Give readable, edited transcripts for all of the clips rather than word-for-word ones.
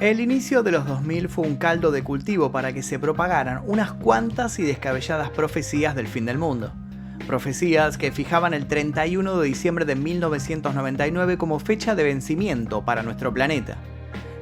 El inicio de los 2000 fue un caldo de cultivo para que se propagaran unas cuantas y descabelladas profecías del fin del mundo. Profecías que fijaban el 31 de diciembre de 1999 como fecha de vencimiento para nuestro planeta.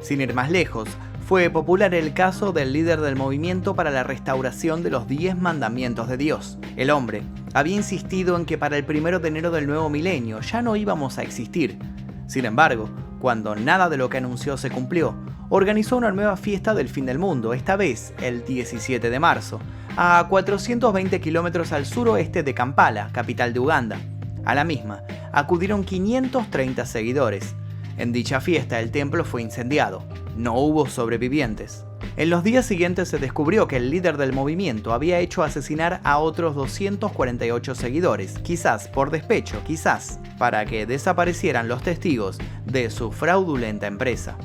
Sin ir más lejos, fue popular el caso del líder del movimiento para la restauración de los 10 mandamientos de Dios. El hombre había insistido en que para el 1 de enero del nuevo milenio ya no íbamos a existir. Sin embargo, cuando nada de lo que anunció se cumplió, organizó una nueva fiesta del fin del mundo, esta vez el 17 de marzo, a 420 kilómetros al suroeste de Kampala, capital de Uganda. A la misma acudieron 530 seguidores. En dicha fiesta el templo fue incendiado. No hubo sobrevivientes. En los días siguientes se descubrió que el líder del movimiento había hecho asesinar a otros 248 seguidores, quizás por despecho, quizás para que desaparecieran los testigos de su fraudulenta empresa.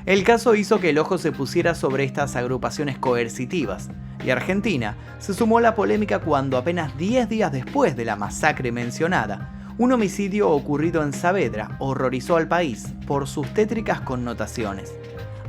El caso hizo que el ojo se pusiera sobre estas agrupaciones coercitivas, y Argentina se sumó a la polémica cuando apenas 10 días después de la masacre mencionada, un homicidio ocurrido en Saavedra horrorizó al país por sus tétricas connotaciones.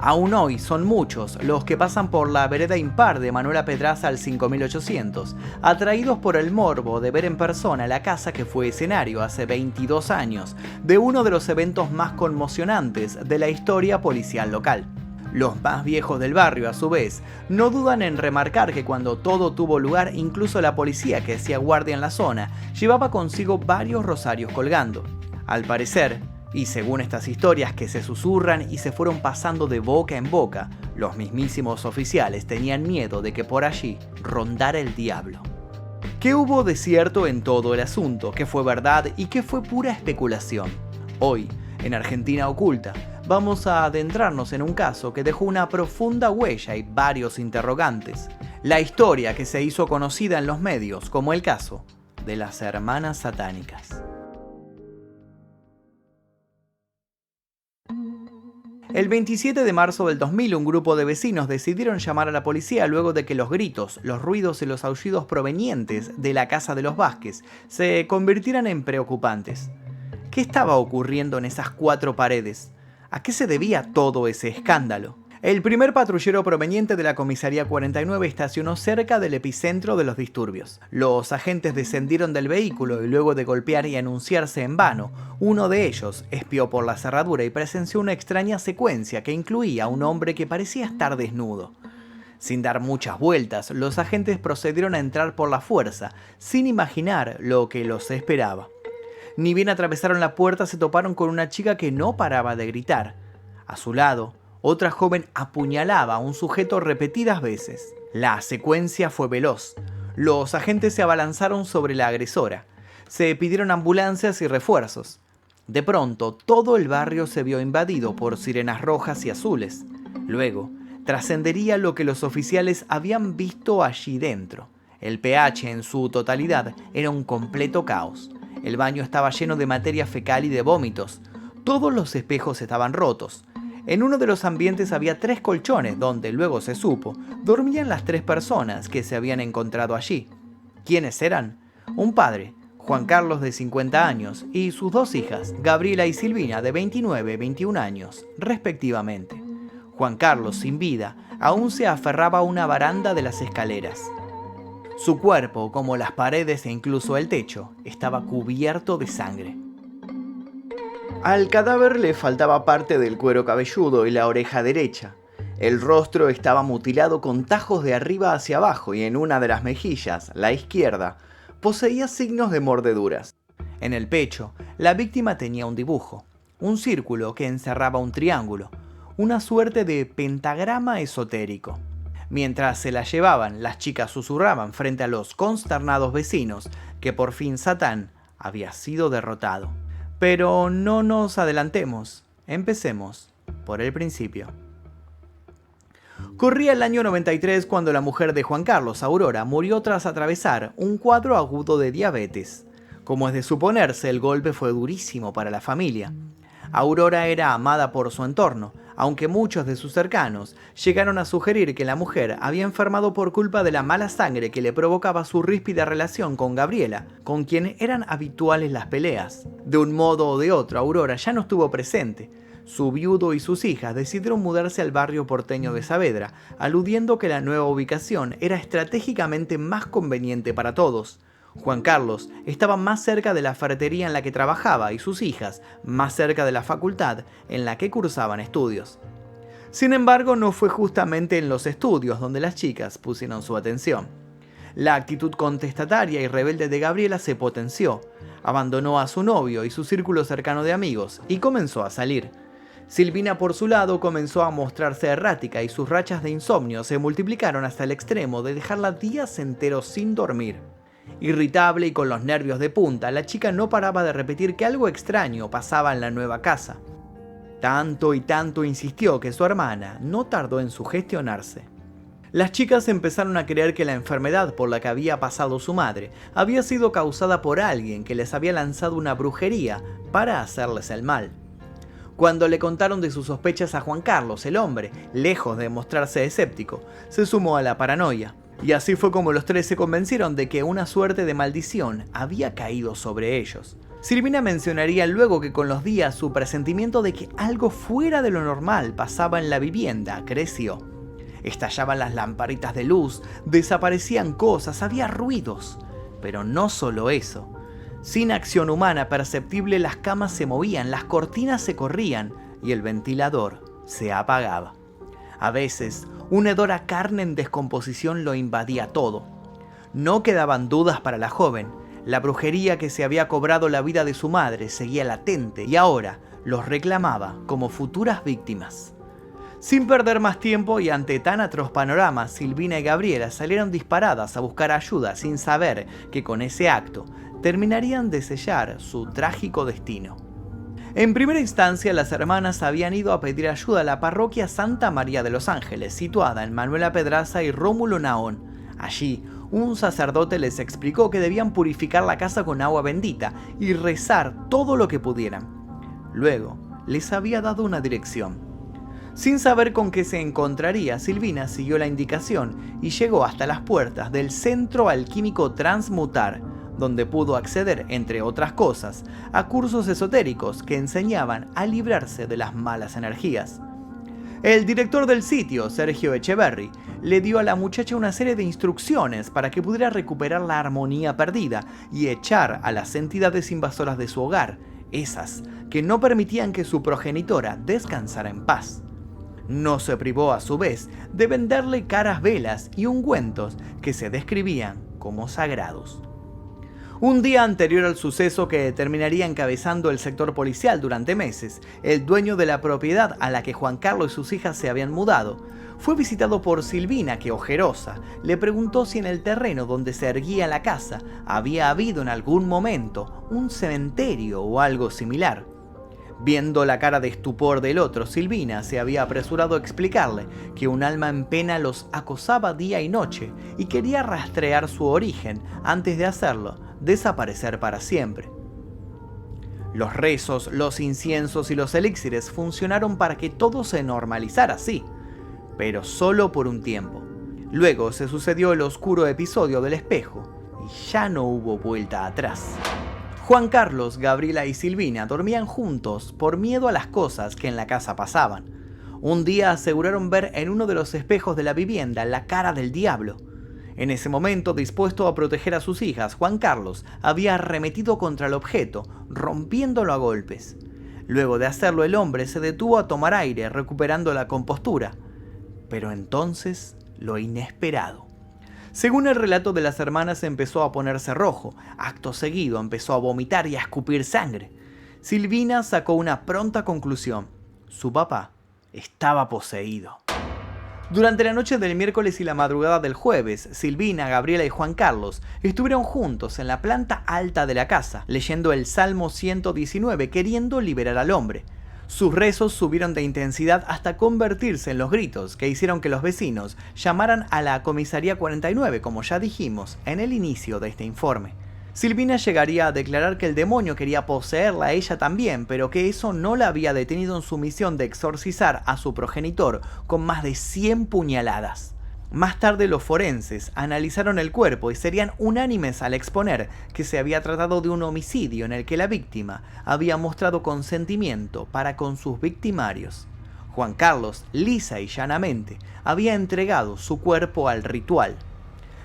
Aún hoy son muchos los que pasan por la vereda impar de Manuela Pedraza al 5800, atraídos por el morbo de ver en persona la casa que fue escenario hace 22 años de uno de los eventos más conmocionantes de la historia policial local. Los más viejos del barrio, a su vez, no dudan en remarcar que cuando todo tuvo lugar, incluso la policía que hacía guardia en la zona llevaba consigo varios rosarios colgando. Al parecer, y según estas historias que se susurran y se fueron pasando de boca en boca, los mismísimos oficiales tenían miedo de que por allí rondara el diablo. ¿Qué hubo de cierto en todo el asunto? ¿Qué fue verdad y qué fue pura especulación? Hoy, en Argentina Oculta, vamos a adentrarnos en un caso que dejó una profunda huella y varios interrogantes. La historia que se hizo conocida en los medios como el caso de las hermanas satánicas. El 27 de marzo del 2000, un grupo de vecinos decidieron llamar a la policía luego de que los gritos, los ruidos y los aullidos provenientes de la casa de los Vázquez se convirtieran en preocupantes. ¿Qué estaba ocurriendo en esas 4 paredes? ¿A qué se debía todo ese escándalo? El primer patrullero proveniente de la comisaría 49 estacionó cerca del epicentro de los disturbios. Los agentes descendieron del vehículo y luego de golpear y anunciarse en vano, uno de ellos espió por la cerradura y presenció una extraña secuencia que incluía a un hombre que parecía estar desnudo. Sin dar muchas vueltas, los agentes procedieron a entrar por la fuerza, sin imaginar lo que los esperaba. Ni bien atravesaron la puerta se toparon con una chica que no paraba de gritar. A su lado, otra joven apuñalaba a un sujeto repetidas veces. La secuencia fue veloz. Los agentes se abalanzaron sobre la agresora. Se pidieron ambulancias y refuerzos. De pronto, todo el barrio se vio invadido por sirenas rojas y azules. Luego, trascendería lo que los oficiales habían visto allí dentro. El PH en su totalidad era un completo caos. El baño estaba lleno de materia fecal y de vómitos. Todos los espejos estaban rotos. En uno de los ambientes había 3 colchones donde, luego se supo, dormían las 3 personas que se habían encontrado allí. ¿Quiénes eran? Un padre, Juan Carlos de 50 años, y sus 2 hijas, Gabriela y Silvina de 29 y 21 años, respectivamente. Juan Carlos, sin vida, aún se aferraba a una baranda de las escaleras. Su cuerpo, como las paredes e incluso el techo, estaba cubierto de sangre. Al cadáver le faltaba parte del cuero cabelludo y la oreja derecha. El rostro estaba mutilado con tajos de arriba hacia abajo y en una de las mejillas, la izquierda, poseía signos de mordeduras. En el pecho, la víctima tenía un dibujo, un círculo que encerraba un triángulo, una suerte de pentagrama esotérico. Mientras se la llevaban, las chicas susurraban frente a los consternados vecinos que por fin Satán había sido derrotado. Pero no nos adelantemos, empecemos por el principio. Corría el año 93 cuando la mujer de Juan Carlos, Aurora, murió tras atravesar un cuadro agudo de diabetes. Como es de suponerse, el golpe fue durísimo para la familia. Aurora era amada por su entorno, aunque muchos de sus cercanos llegaron a sugerir que la mujer había enfermado por culpa de la mala sangre que le provocaba su ríspida relación con Gabriela, con quien eran habituales las peleas. De un modo o de otro, Aurora ya no estuvo presente. Su viudo y sus hijas decidieron mudarse al barrio porteño de Saavedra, aludiendo que la nueva ubicación era estratégicamente más conveniente para todos. Juan Carlos estaba más cerca de la ferretería en la que trabajaba y sus hijas más cerca de la facultad en la que cursaban estudios. Sin embargo, no fue justamente en los estudios donde las chicas pusieron su atención. La actitud contestataria y rebelde de Gabriela se potenció. Abandonó a su novio y su círculo cercano de amigos y comenzó a salir. Silvina, por su lado, comenzó a mostrarse errática y sus rachas de insomnio se multiplicaron hasta el extremo de dejarla días enteros sin dormir. Irritable y con los nervios de punta, la chica no paraba de repetir que algo extraño pasaba en la nueva casa. Tanto y tanto insistió que su hermana no tardó en sugestionarse. Las chicas empezaron a creer que la enfermedad por la que había pasado su madre había sido causada por alguien que les había lanzado una brujería para hacerles el mal. Cuando le contaron de sus sospechas a Juan Carlos, el hombre, lejos de mostrarse escéptico, se sumó a la paranoia. Y así fue como los tres se convencieron de que una suerte de maldición había caído sobre ellos. Silvina mencionaría luego que con los días su presentimiento de que algo fuera de lo normal pasaba en la vivienda creció. Estallaban las lamparitas de luz, desaparecían cosas, había ruidos. Pero no solo eso. Sin acción humana perceptible, las camas se movían, las cortinas se corrían y el ventilador se apagaba. A veces, un hedor a carne en descomposición lo invadía todo. No quedaban dudas para la joven. La brujería que se había cobrado la vida de su madre seguía latente y ahora los reclamaba como futuras víctimas. Sin perder más tiempo y ante tan atroz panorama, Silvina y Gabriela salieron disparadas a buscar ayuda sin saber que con ese acto terminarían de sellar su trágico destino. En primera instancia, las hermanas habían ido a pedir ayuda a la parroquia Santa María de los Ángeles, situada en Manuela Pedraza y Rómulo Naón. Allí, un sacerdote les explicó que debían purificar la casa con agua bendita y rezar todo lo que pudieran. Luego, les había dado una dirección. Sin saber con qué se encontraría, Silvina siguió la indicación y llegó hasta las puertas del Centro Alquímico Transmutar, donde pudo acceder, entre otras cosas, a cursos esotéricos que enseñaban a librarse de las malas energías. El director del sitio, Sergio Echeverry, le dio a la muchacha una serie de instrucciones para que pudiera recuperar la armonía perdida y echar a las entidades invasoras de su hogar, esas que no permitían que su progenitora descansara en paz. No se privó a su vez de venderle caras velas y ungüentos que se describían como sagrados. Un día anterior al suceso que terminaría encabezando el sector policial durante meses, el dueño de la propiedad a la que Juan Carlos y sus hijas se habían mudado, fue visitado por Silvina que, ojerosa, le preguntó si en el terreno donde se erguía la casa había habido en algún momento un cementerio o algo similar. Viendo la cara de estupor del otro, Silvina se había apresurado a explicarle que un alma en pena los acosaba día y noche y quería rastrear su origen antes de hacerlo desaparecer para siempre. Los rezos, los inciensos y los elixires funcionaron para que todo se normalizara así, pero solo por un tiempo. Luego se sucedió el oscuro episodio del espejo y ya no hubo vuelta atrás. Juan Carlos, Gabriela y Silvina dormían juntos por miedo a las cosas que en la casa pasaban. Un día aseguraron ver en uno de los espejos de la vivienda la cara del diablo. En ese momento, dispuesto a proteger a sus hijas, Juan Carlos había arremetido contra el objeto, rompiéndolo a golpes. Luego de hacerlo, el hombre se detuvo a tomar aire, recuperando la compostura. Pero entonces, lo inesperado. Según el relato de las hermanas, empezó a ponerse rojo. Acto seguido, empezó a vomitar y a escupir sangre. Silvina sacó una pronta conclusión. Su papá estaba poseído. Durante la noche del miércoles y la madrugada del jueves, Silvina, Gabriela y Juan Carlos estuvieron juntos en la planta alta de la casa, leyendo el Salmo 119, queriendo liberar al hombre. Sus rezos subieron de intensidad hasta convertirse en los gritos que hicieron que los vecinos llamaran a la comisaría 49, como ya dijimos en el inicio de este informe. Silvina llegaría a declarar que el demonio quería poseerla a ella también, pero que eso no la había detenido en su misión de exorcizar a su progenitor con más de 100 puñaladas. Más tarde los forenses analizaron el cuerpo y serían unánimes al exponer que se había tratado de un homicidio en el que la víctima había mostrado consentimiento para con sus victimarios. Juan Carlos, lisa y llanamente, había entregado su cuerpo al ritual.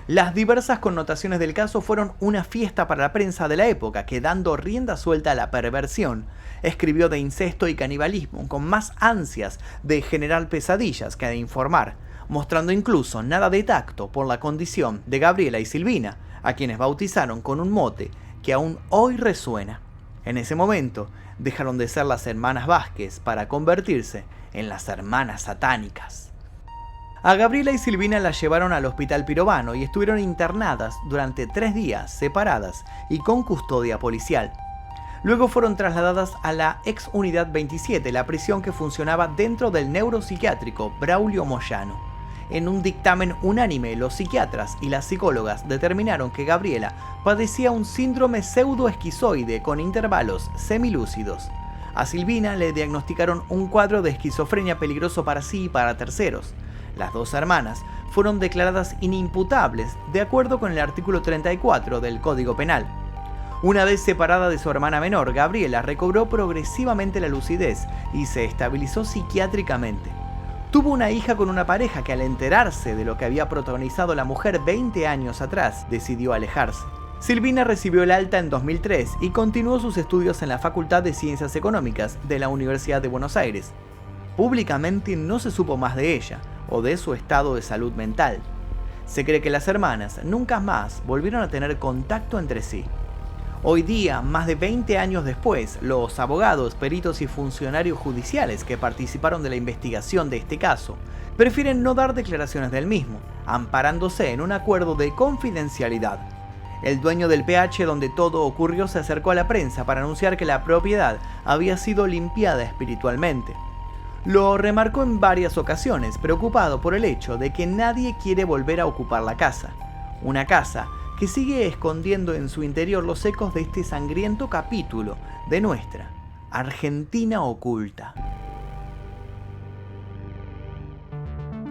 Las diversas connotaciones del caso fueron una fiesta para la prensa de la época que, dando rienda suelta a la perversión, escribió de incesto y canibalismo con más ansias de generar pesadillas que de informar, mostrando incluso nada de tacto por la condición de Gabriela y Silvina, a quienes bautizaron con un mote que aún hoy resuena. En ese momento, dejaron de ser las hermanas Vázquez para convertirse en las hermanas satánicas. A Gabriela y Silvina las llevaron al Hospital Pirovano y estuvieron internadas durante 3 días, separadas y con custodia policial. Luego fueron trasladadas a la ex Unidad 27, la prisión que funcionaba dentro del neuropsiquiátrico Braulio Moyano. En un dictamen unánime, los psiquiatras y las psicólogas determinaron que Gabriela padecía un síndrome pseudoesquizoide con intervalos semilúcidos. A Silvina le diagnosticaron un cuadro de esquizofrenia peligroso para sí y para terceros. Las dos hermanas fueron declaradas inimputables de acuerdo con el artículo 34 del Código Penal. Una vez separada de su hermana menor, Gabriela recobró progresivamente la lucidez y se estabilizó psiquiátricamente. Tuvo una hija con una pareja que, al enterarse de lo que había protagonizado la mujer 20 años atrás, decidió alejarse. Silvina recibió el alta en 2003 y continuó sus estudios en la Facultad de Ciencias Económicas de la Universidad de Buenos Aires. Públicamente no se supo más de ella o de su estado de salud mental. Se cree que las hermanas nunca más volvieron a tener contacto entre sí. Hoy día, más de 20 años después, los abogados, peritos y funcionarios judiciales que participaron de la investigación de este caso prefieren no dar declaraciones del mismo, amparándose en un acuerdo de confidencialidad. El dueño del PH donde todo ocurrió se acercó a la prensa para anunciar que la propiedad había sido limpiada espiritualmente. Lo remarcó en varias ocasiones, preocupado por el hecho de que nadie quiere volver a ocupar la casa. Una casa que sigue escondiendo en su interior los ecos de este sangriento capítulo de nuestra Argentina oculta.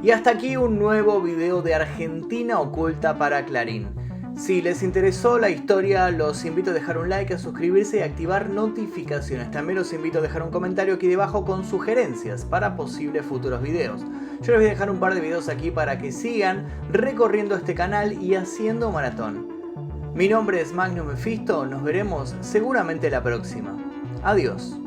Y hasta aquí un nuevo video de Argentina oculta para Clarín. Si les interesó la historia, los invito a dejar un like, a suscribirse y a activar notificaciones. También los invito a dejar un comentario aquí debajo con sugerencias para posibles futuros videos. Yo les voy a dejar un par de videos aquí para que sigan recorriendo este canal y haciendo maratón. Mi nombre es Magnum Mephisto, nos veremos seguramente la próxima. Adiós.